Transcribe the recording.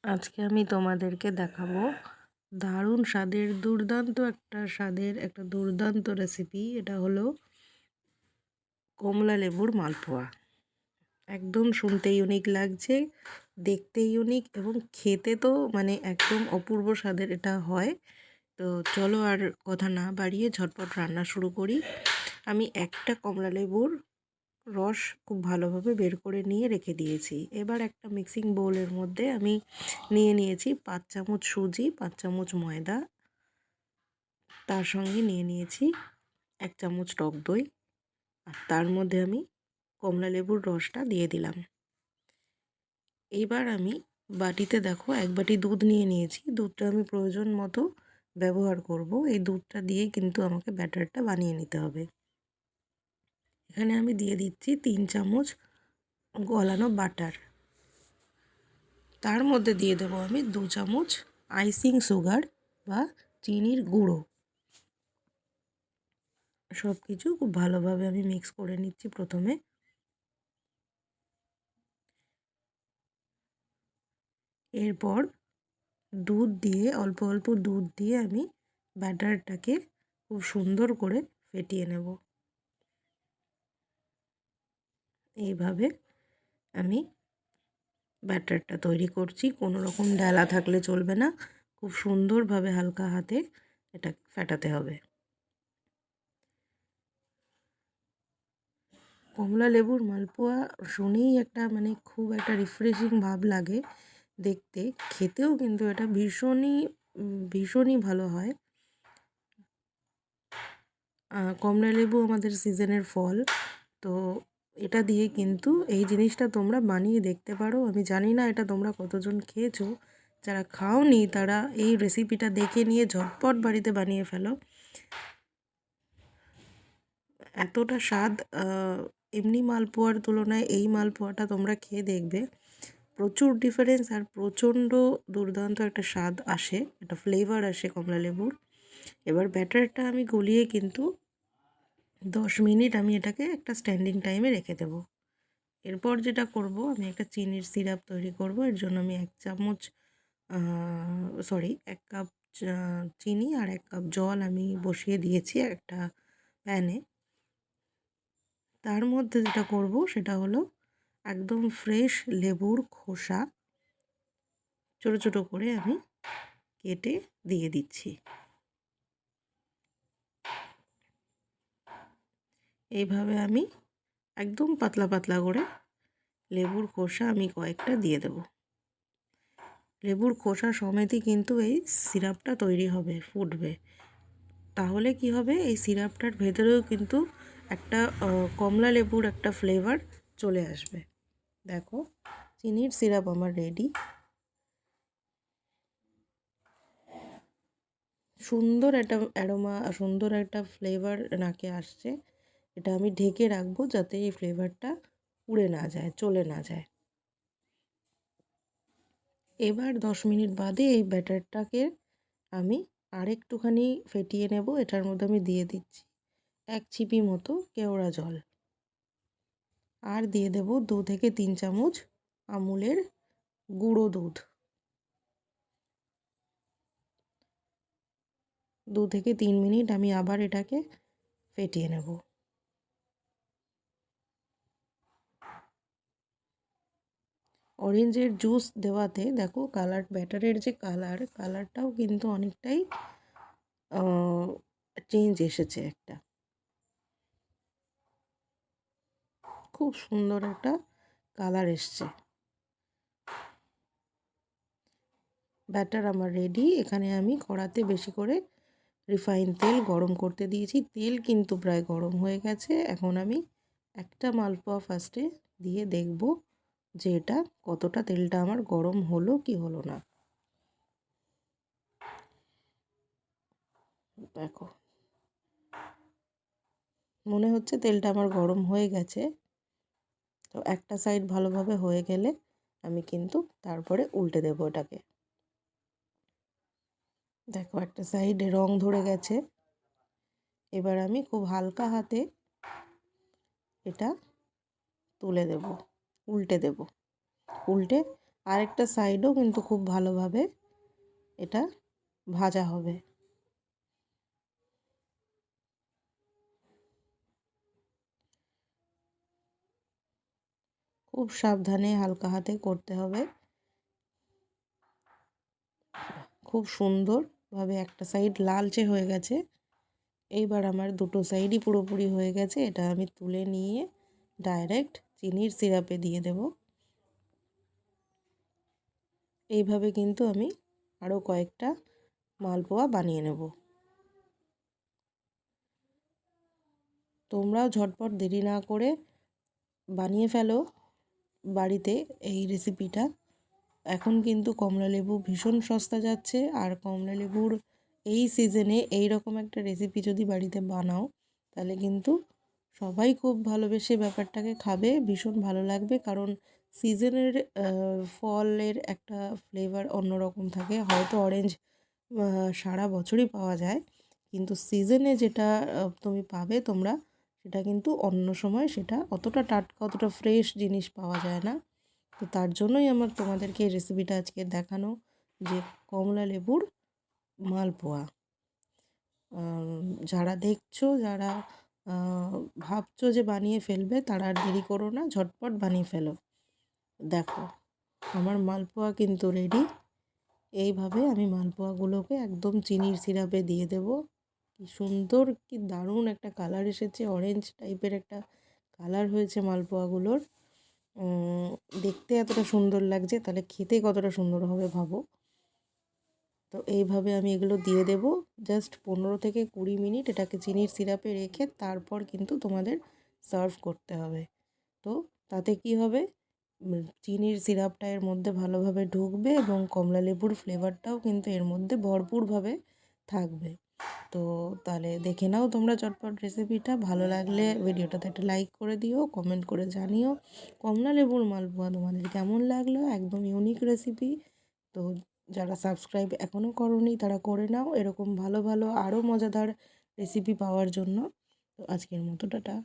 আজকে আমি তোমাদেরকে দেখাবো দারুণ স্বাদের একটা দুর্দান্ত রেসিপি। এটা হলো কমলা লেবুর মালপোয়া। একদম শুনতে ইউনিক লাগছে, দেখতে ইউনিক এবং খেতে তো মানে একদম অপূর্ব স্বাদের এটা হয়। তো চলো আর কথা না বাড়িয়ে ঝটপট রান্না শুরু করি। আমি একটা কমলা লেবুর রস খুব ভালোভাবে বের করে নিয়ে রেখে দিয়েছি। এবার একটা মিক্সিং বোলের মধ্যে আমি নিয়েছি 5 চামচ সুজি, 5 চামচ ময়দা, তার সঙ্গে নিয়েছি 1 চামচ টক দই, আর তার মধ্যে আমি কমলা লেবুর রসটা দিয়ে দিলাম। এবার আমি বাটিতে দেখো 1 বাটি দুধ নিয়েছি। দুধটা আমি প্রয়োজন মতো ব্যবহার করব। এই দুধটা দিয়ে কিন্তু আমাকে ব্যাটারটা বানিয়ে নিতে হবে। এখানে আমি দিয়ে দিচ্ছি 3 চামচ গলানো বাটার। তার মধ্যে দিয়ে দেবো আমি 2 চামচ আইসিং সুগার বা চিনির গুঁড়ো। সব কিছু খুব ভালোভাবে আমি মিক্স করে নিচ্ছি প্রথমে। এরপর অল্প অল্প দুধ দিয়ে আমি ব্যাটারটাকে খুব সুন্দর করে ফেটিয়ে নেব। এইভাবে আমি ব্যাটারটা তৈরি করছি। কোনো রকম ডালা থাকলে চলবে না, খুব সুন্দরভাবে হালকা হাতে এটা ফেটাতে হবে। কমলা লেবুর মালপোয়া শুনেই একটা মানে খুব একটা রিফ্রেশিং ভাব লাগে দেখতে, খেতেও কিন্তু এটা ভীষণই ভালো হয়। কমলা লেবু আমাদের সিজনের ফল, তো এটা দিয়ে কিন্তু এই জিনিসটা তোমরা বানিয়ে দেখতে পারো। আমি জানি না এটা তোমরা কতজন খেয়েছো, যারা খাওনি তারা এই রেসিপিটা দেখে নিয়ে ঝটপট বাড়িতে বানিয়ে ফেলো। এতটা স্বাদ এমনি মালপোয়ার তুলনায় এই মালপোয়াটা তোমরা খেয়ে দেখবে, প্রচুর ডিফারেন্স আর প্রচণ্ড দুর্দান্ত একটা স্বাদ আসে, একটা ফ্লেভার আসে কমলা লেবুর। এবার ব্যাটারটা আমি গলিয়ে কিন্তু 10 মিনিট আমি এটাকে একটা স্ট্যান্ডিং টাইমে রেখে দেবো। এরপর যেটা করব, আমি একটা চিনির সিরাপ তৈরি করব। এর জন্য আমি 1 কাপ চিনি আর 1 কাপ জল আমি বসিয়ে দিয়েছি একটা প্যানে। তার মধ্যে যেটা করব সেটা হলো একদম ফ্রেশ লেবুর খোসা ছোটো ছোটো করে আমি কেটে দিয়ে দিচ্ছি। এইভাবে আমি একদম পাতলা পাতলা করে লেবুর খোসা আমি কয়েকটা দিয়ে দেব। লেবুর খোসা সমেতই কিন্তু এই সিরাপটা তৈরি হবে, ফুটবে। তাহলে কি হবে, এই সিরাপটার ভেতরেও কিন্তু একটা কমলা লেবুর একটা ফ্লেভার চলে আসবে। দেখো, চিনির সিরাপ আমার রেডি। সুন্দর একটা অ্যারোমা, সুন্দর একটা ফ্লেভার নাকে আসছে। এটা আমি ঢেকে রাখবো যাতে এই ফ্লেভারটা উড়ে না যায়, চলে না যায়। এবার 10 মিনিট বাদে এই ব্যাটারটাকে আমি আরেকটুখানি ফেটিয়ে নেব। এটার মধ্যে আমি দিয়ে দিচ্ছি 1 ছিপি মতো কেওড়া জল, আর দিয়ে দেব 2 থেকে 3 চামচ আমুলের গুঁড়ো দুধ। 2 থেকে 3 মিনিট আমি আবার এটাকে ফেটিয়ে নেব। অরেঞ্জের জুস দেওয়াতে দেখো ব্যাটারের যে কালারটাও কিন্তু অনেকটাই চেঞ্জ এসেছে একটা। খুব সুন্দর একটা কালার এসছে। ব্যাটার আমার রেডি। এখানে আমি কড়াতে বেশি করে রিফাইন তেল গরম করতে দিয়েছি। তেল কিন্তু প্রায় গরম হয়ে গেছে। এখন আমি একটা মালপোয়া ফার্স্টে দিয়ে দেখব যে এটা কতটা তেলটা আমার গরম হলো কি হলো না। দেখো, মনে হচ্ছে তেলটা আমার গরম হয়ে গেছে। তো একটা সাইড ভালোভাবে হয়ে গেলে আমি কিন্তু তারপরে উল্টে দেবো এটাকে। দেখো, একটা সাইডে রং ধরে গেছে। এবার আমি খুব হালকা হাতে এটা তুলে দেব, উল্টে দেব। উল্টে আরেকটা সাইডও কিন্তু খুব ভালোভাবে এটা ভাজা হবে। খুব সাবধানে হালকা হাতে করতে হবে। খুব সুন্দরভাবে একটা সাইড লালচে হয়ে গেছে। এইবার আমার দুটো সাইডই পুরোপুরি হয়ে গেছে। এটা আমি তুলে নিয়ে ডাইরেক্ট চিনির সিরাপে দিয়ে দেব। এইভাবে কিন্তু আমি আরও কয়েকটা মালপোয়া বানিয়ে নেব। তোমরাও ঝটপট দেরি না করে বানিয়ে ফেলো বাড়িতে এই রেসিপিটা। এখন কিন্তু কমলালেবু ভীষণ সস্তা যাচ্ছে, আর কমলালেবুর এই সিজনে এই রকম একটা রেসিপি যদি বাড়িতে বানাও তাহলে কিন্তু সবাই খুব ভালোবেসে ব্যাপারটাকে খাবে, ভীষণ ভালো লাগবে। কারণ সিজনের ফলের একটা ফ্লেভার অন্যরকম থাকে। হয়তো অরেঞ্জ সারা বছরই পাওয়া যায়, কিন্তু সিজনে যেটা তুমি পাবে তোমরা, সেটা কিন্তু অন্য সময় সেটা অতটা টাটকা অতটা ফ্রেশ জিনিস পাওয়া যায় না। তো তার জন্যই আমার তোমাদেরকে এই রেসিপিটা আজকে দেখানো, যে কমলা লেবুর মালপোয়া। যারা দেখছো, যারা ভাবছো যে বানিয়ে ফেলবে, তারা আর দেরি করো না, ঝটপট বানিয়ে ফেলো। দেখো আমার মালপোয়া কিন্তু রেডি। এইভাবে আমি মালপোয়াগুলোকে একদম চিনির সিরাপে দিয়ে দেব। কি সুন্দর, কি দারুণ একটা কালার এসেছে, অরেঞ্জ টাইপের একটা কালার হয়েছে মালপোয়াগুলোর। দেখতে এতটা সুন্দর লাগছে, তাহলে খেতে কতটা সুন্দর হবে ভাবো। তো এইভাবে আমি এগুলো দিয়ে দেব। জাস্ট 15 থেকে 20 মিনিট এটাকে চিনির সিরাপে রেখে তারপর কিন্তু তোমাদের সার্ভ করতে হবে। তো তাতে কি হবে, চিনির সিরাপটা এর মধ্যে ভালোভাবে ঢুকবে এবং কমলালেবুর ফ্লেভারটাও কিন্তু এর মধ্যে ভরপুরভাবে থাকবে। তো তাহলে দেখে নাও তোমরা চটপট রেসিপিটা। ভালো লাগলে ভিডিওটাতে একটা লাইক করে দিও, কমেন্ট করে জানিও কমলালেবুর মালপোয়া তোমাদের কেমন লাগলো। একদম ইউনিক রেসিপি। তো যারা সাবস্ক্রাইব এখনও করোনি তারা করে নাও এরকম ভালো ভালো আরও মজাদার রেসিপি পাওয়ার জন্য। তো আজকের মতো টাটা।